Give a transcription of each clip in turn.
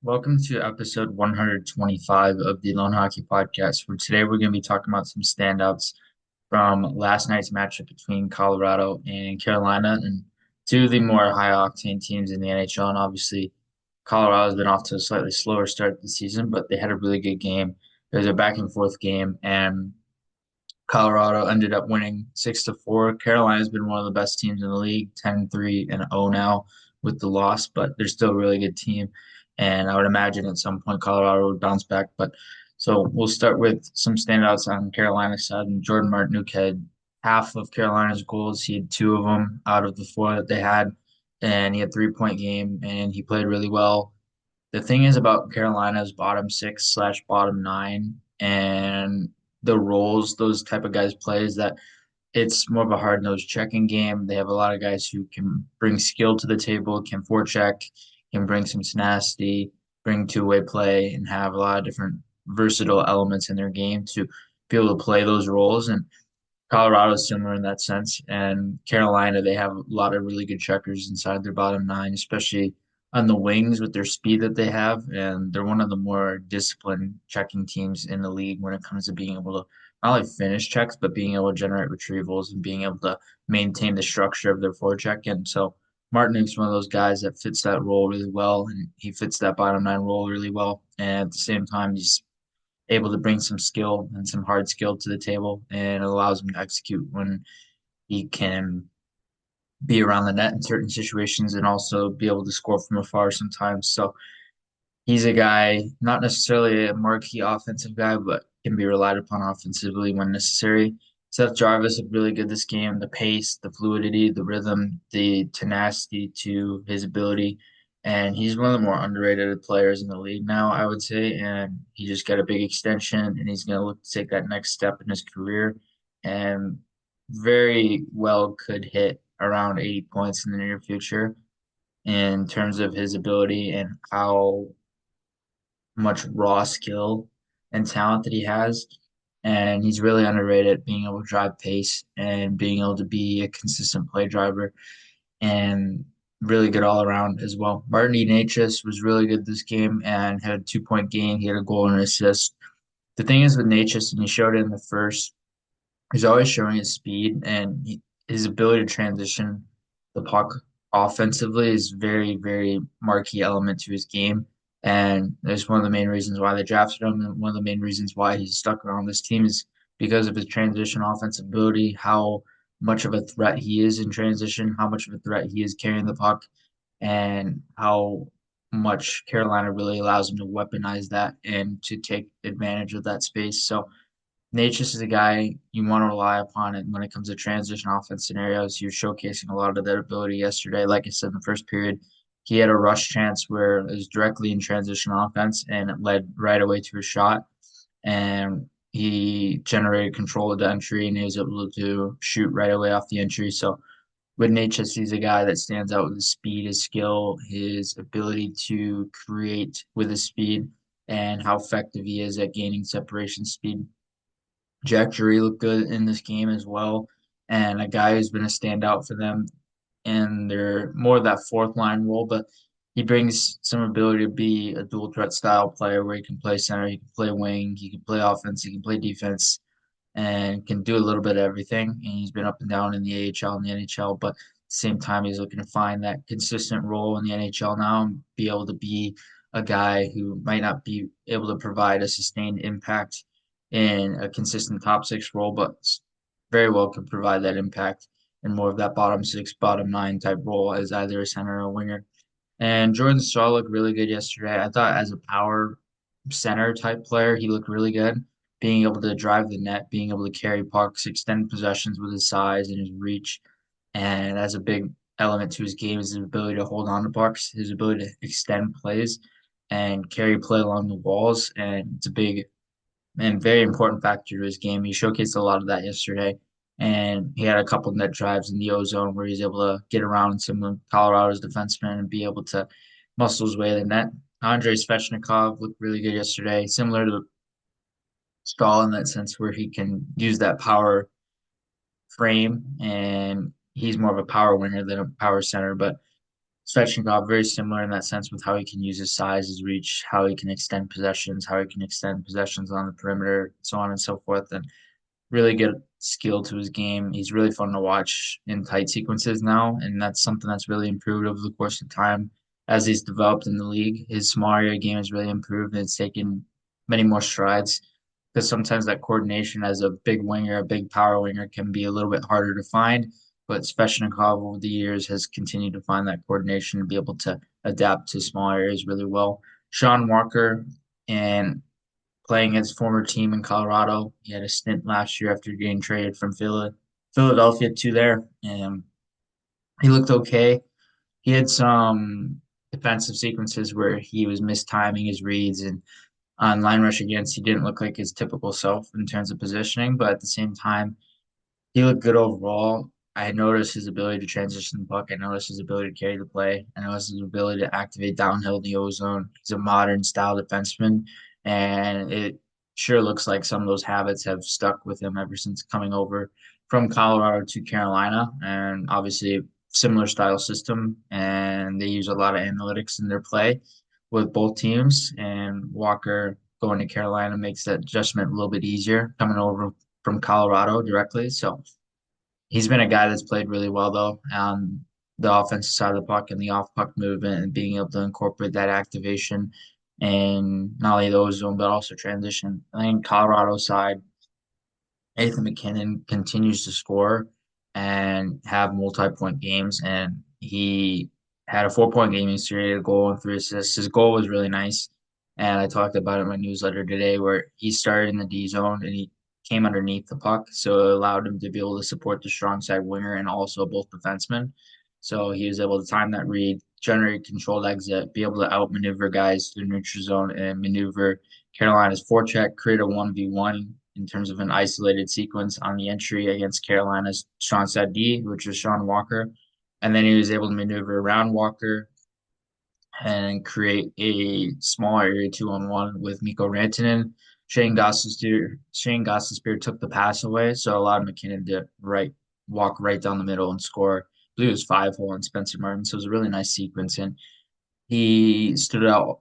Welcome to episode 125 of the Lone Hockey Podcast, where today we're going to be talking about some standouts from last night's matchup between Colorado and Carolina, and two of the more high octane teams in the NHL. And obviously, Colorado's been off to a slightly slower start this season, but they had a really good game. It was a back and forth game, and Colorado ended up winning 6-4. Carolina's been one of the best teams in the league, 10-3 and 0 now with the loss, but they're still a really good team. And I would imagine at some point Colorado would bounce back. But so we'll start with some standouts on Carolina's side. And Jordan Martinook had half of Carolina's goals. He had two of them out of the four that they had. And he had 3-point game and he played really well. The thing is about Carolina's bottom six slash bottom nine and the roles those type of guys play is that it's more of a hard nosed checking game. They have a lot of guys who can bring skill to the table, can forecheck, can bring some tenacity, bring two-way play, and have a lot of different versatile elements in their game to be able to play those roles. And Colorado is similar in that sense. And Carolina, they have a lot of really good checkers inside their bottom nine, especially on the wings with their speed that they have. And they're one of the more disciplined checking teams in the league when it comes to being able to not only finish checks, but being able to generate retrievals and being able to maintain the structure of their forecheck. And so Martinique's one of those guys that fits that role really well, and he fits that bottom nine role really well. And at the same time, he's able to bring some skill and some hard skill to the table, and it allows him to execute when he can be around the net in certain situations and also be able to score from afar sometimes. So he's a guy, not necessarily a marquee offensive guy, but can be relied upon offensively when necessary. Seth Jarvis looked really good this game. The pace, the fluidity, the rhythm, the tenacity to his ability. And he's one of the more underrated players in the league now, I would say. And he just got a big extension and he's going to look to take that next step in his career. And very well could hit around 80 points in the near future in terms of his ability and how much raw skill and talent that he has. And he's really underrated being able to drive pace and being able to be a consistent play driver and really good all around as well. Martin Necas was really good this game and had a 2-point game. He had a goal and an assist. The thing is with Necas, and he showed it in the first, he's always showing his speed and his ability to transition the puck offensively is very, very marquee element to his game. And that's one of the main reasons why they drafted him, and one of the main reasons why he's stuck around this team is because of his transition offensive ability, how much of a threat he is in transition, how much of a threat he is carrying the puck, and how much Carolina really allows him to weaponize that and to take advantage of that space. So Natchez is a guy you want to rely upon it when it comes to transition offense scenarios. He was showcasing a lot of that ability yesterday. Like I said in the first period, he had a rush chance where it was directly in transition offense and it led right away to a shot. And he generated control of the entry and he was able to shoot right away off the entry. So with Natchez, he's a guy that stands out with his speed, his skill, his ability to create with his speed, and how effective he is at gaining separation speed. Jack Drury looked good in this game as well, and a guy who's been a standout for them in their more of that fourth line role, but he brings some ability to be a dual threat style player where he can play center, he can play wing, he can play offense, he can play defense, and can do a little bit of everything. And he's been up and down in the AHL and the NHL, but at the same time, he's looking to find that consistent role in the NHL now and be able to be a guy who might not be able to provide a sustained impact in a consistent top six role, but very well could provide that impact in more of that bottom six, bottom nine type role as either a center or a winger. And Jordan Staal looked really good yesterday. I thought as a power center type player, he looked really good. Being able to drive the net, being able to carry pucks, extend possessions with his size and his reach. And as a big element to his game is his ability to hold on to pucks, his ability to extend plays and carry play along the walls. And it's a big and very important factor to his game. He showcased a lot of that yesterday. And he had a couple net drives in the ozone where he's able to get around some of Colorado's defensemen and be able to muscle his way to the net. Andrei Svechnikov looked really good yesterday, similar to Stahl in that sense where he can use that power frame and he's more of a power winger than a power center. But Svechnikov, very similar in that sense with how he can use his size, his reach, how he can extend possessions, how he can extend possessions on the perimeter, so on and so forth. And really good skill to his game. He's really fun to watch in tight sequences now, and that's something that's really improved over the course of time as he's developed in the league. His small area game has really improved, and it's taken many more strides because sometimes that coordination as a big winger, a big power winger, can be a little bit harder to find. But Svechnikov over the years has continued to find that coordination and be able to adapt to small areas really well. Sean Walker and playing his former team in Colorado. He had a stint last year after getting traded from Philadelphia to there, and he looked okay. He had some defensive sequences where he was mistiming his reads, and on line rush against, he didn't look like his typical self in terms of positioning, but at the same time, he looked good overall. I noticed his ability to transition the puck. I noticed his ability to carry the play. I noticed his ability to activate downhill in the ozone. He's a modern style defenseman, and it sure looks like some of those habits have stuck with him ever since coming over from Colorado to Carolina. And obviously, similar style system, and they use a lot of analytics in their play with both teams. And Walker going to Carolina makes that adjustment a little bit easier coming over from Colorado directly. So he's been a guy that's played really well though on the offensive side of the puck and the off puck movement and being able to incorporate that activation and not only those zone but also transition. I think Colorado side, Nathan McKinnon continues to score and have multi-point games, and he had a 4 point game yesterday, a goal and 3 assists. His goal was really nice, and I talked about it in my newsletter today, where he started in the D zone and he came underneath the puck, so it allowed him to be able to support the strong side winger and also both defensemen. So he was able to time that read, generate controlled exit, be able to outmaneuver guys through the neutral zone and maneuver Carolina's forecheck, create a 1v1 in terms of an isolated sequence on the entry against Carolina's strong side D, which was Sean Walker. And then he was able to maneuver around Walker and create a small area 2-on-1 with Mikko Rantanen. Shane Gostisbehere took the pass away, so allowed McKinnon to walk right down the middle and score. I believe it was 5-hole on Spencer Martin. So it was a really nice sequence. And he stood out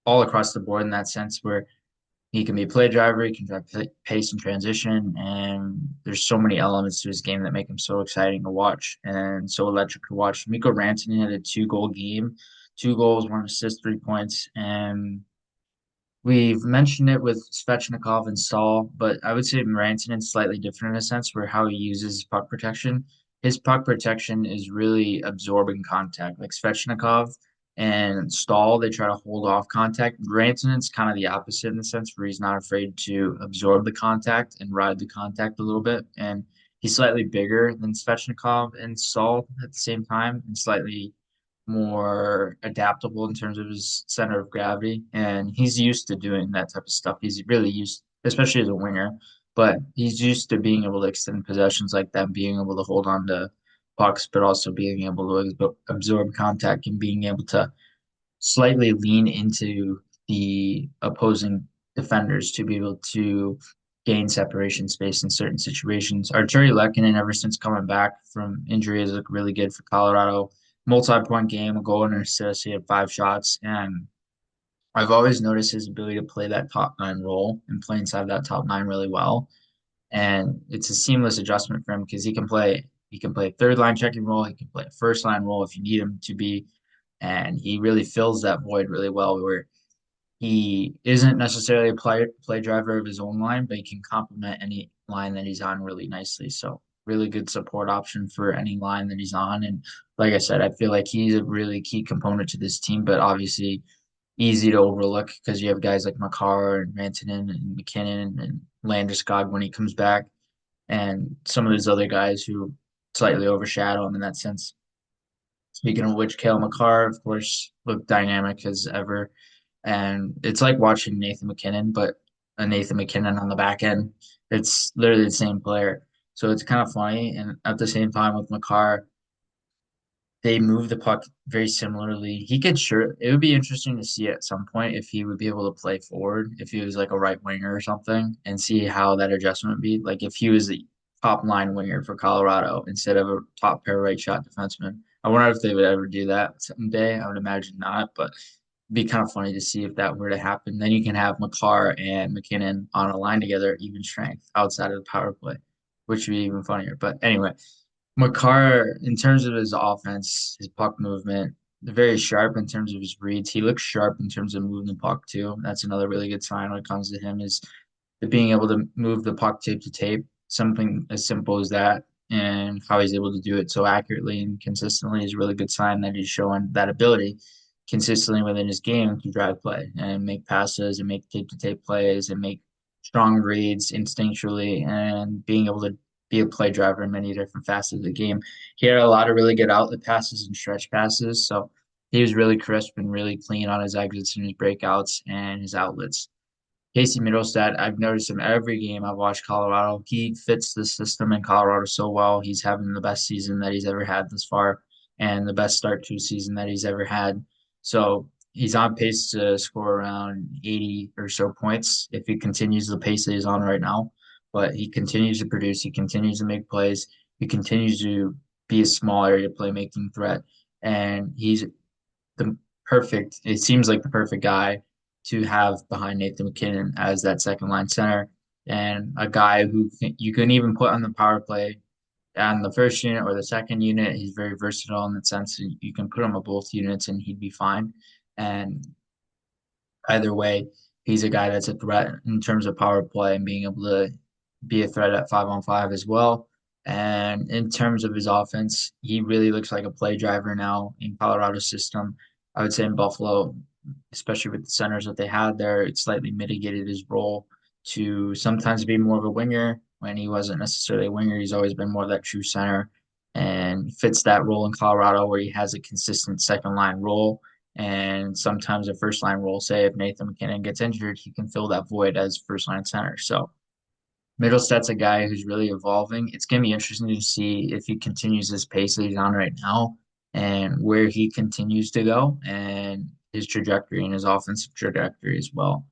all across the board in that sense where he can be a play driver, he can drive pace and transition, and there's so many elements to his game that make him so exciting to watch and so electric to watch. Mikko Rantanen had a 2 goal game, 2 goals, 1 assist, 3 points, and we've mentioned it with Svechnikov and Stahl, but I would say Rantanen's slightly different in a sense where how he uses puck protection. His puck protection is really absorbing contact. Like Svechnikov and Stahl, they try to hold off contact. Rantanen's kind of the opposite in the sense where he's not afraid to absorb the contact and ride the contact a little bit. And he's slightly bigger than Svechnikov and Stahl at the same time, and slightly more adaptable in terms of his center of gravity, and he's used to doing that type of stuff. He's really used, especially as a winger, but he's used to being able to extend possessions like that, being able to hold on to pucks, but also being able to absorb contact and being able to slightly lean into the opposing defenders to be able to gain separation space in certain situations. Arturi Lehkonen, ever since coming back from injury, has looked really good for Colorado. Multi-point game, a goal and an assist. He had 5 shots, and I've always noticed his ability to play that top nine role and play inside that top nine really well. And it's a seamless adjustment for him because he can play a third line checking role, he can play a first line role if you need him to be, and he really fills that void really well where he isn't necessarily a play driver of his own line, but he can complement any line that he's on really nicely. So really good support option for any line that he's on. And like I said, I feel like he's a really key component to this team, but obviously easy to overlook because you have guys like Makar and Rantanen and McKinnon and Landeskog when he comes back, and some of those other guys who slightly overshadow him in that sense. Speaking of which, Kale McCarr, of course, looked dynamic as ever. And it's like watching Nathan McKinnon, but a Nathan McKinnon on the back end. It's literally the same player. So it's kind of funny. And at the same time with McCarr, they move the puck very similarly. It would be interesting to see at some point if he would be able to play forward, if he was like a right winger or something, and see how that adjustment would be. Like if he was the top line winger for Colorado instead of a top pair right shot defenseman. I wonder if they would ever do that someday. I would imagine not, but it'd be kind of funny to see if that were to happen. Then you can have McCarr and McKinnon on a line together, even strength outside of the power play, which would be even funnier. But anyway, McCarr, in terms of his offense, his puck movement, very sharp in terms of his reads. He looks sharp in terms of moving the puck too. That's another really good sign when it comes to him is the being able to move the puck tape to tape. Something as simple as that, and how he's able to do it so accurately and consistently is a really good sign that he's showing that ability consistently within his game to drive play and make passes and make tape to tape plays and make strong reads instinctually and being able to be a play driver in many different facets of the game. He had a lot of really good outlet passes and stretch passes, so he was really crisp and really clean on his exits and his breakouts and his outlets. Casey Middlestat, I've noticed him every game I've watched Colorado. He fits the system in Colorado so well. He's having the best season that he's ever had this far and the best start to a season that he's ever had. So he's on pace to score around 80 or so points if he continues the pace that he's on right now. But he continues to produce, he continues to make plays, he continues to be a small area playmaking threat. And he's the it seems like the perfect guy to have behind Nathan McKinnon as that second line center and a guy who you can even put on the power play on the first unit or the second unit. He's very versatile in the sense that you can put him on both units and he'd be fine. And either way, he's a guy that's a threat in terms of power play and being able to be a threat at 5-on-5 as well. And in terms of his offense, he really looks like a play driver now in Colorado's system. I would say in Buffalo, especially with the centers that they had there, it slightly mitigated his role to sometimes be more of a winger when he wasn't necessarily a winger. He's always been more of that true center and fits that role in Colorado where he has a consistent second line role and sometimes a first line role. Say if Nathan McKinnon gets injured, he can fill that void as first line center. So Middlestat's a guy who's really evolving. It's going to be interesting to see if he continues this pace that he's on right now and where he continues to go and his trajectory and his offensive trajectory as well.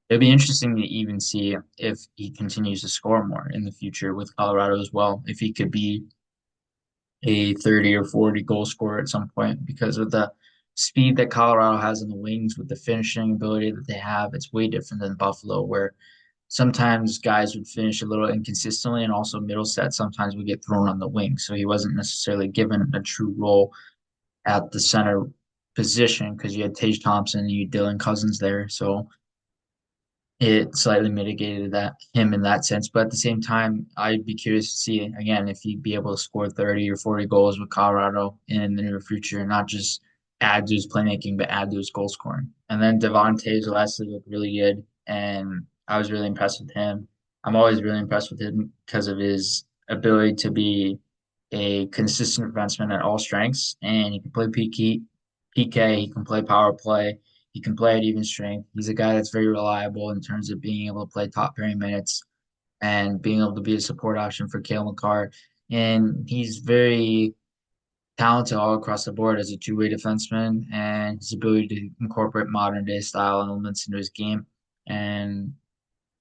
It'll be interesting to even see if he continues to score more in the future with Colorado as well. If he could be a 30 or 40 goal scorer at some point because of the speed that Colorado has in the wings with the finishing ability that they have. It's way different than Buffalo, where sometimes guys would finish a little inconsistently, and also Middlestat sometimes would get thrown on the wing. So he wasn't necessarily given a true role at the center position because you had Tage Thompson and you had Dylan Cousins there. So it slightly mitigated that him in that sense. But at the same time, I'd be curious to see again if he'd be able to score 30 or 40 goals with Colorado in the near future, not just add to his playmaking, but add to his goal scoring. And then Devontae Zalesky looked really good, and I was really impressed with him. I'm always really impressed with him because of his ability to be a consistent defenseman at all strengths, and he can play PK, he can play power play, he can play at even strength. He's a guy that's very reliable in terms of being able to play top pairing minutes and being able to be a support option for Cale Makar. And he's very talented all across the board as a two-way defenseman and his ability to incorporate modern day style elements into his game. And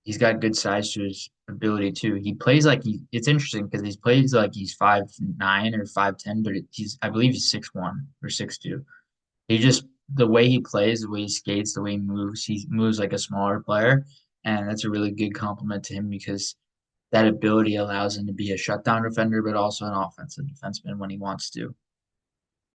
he's got good size to his ability too. He plays like it's interesting because he plays like he's 5'9" or 5'10", but he's I believe he's 6'1" or 6'2". He just the way he plays, the way he skates, the way he moves like a smaller player, and that's a really good compliment to him because that ability allows him to be a shutdown defender, but also an offensive defenseman when he wants to.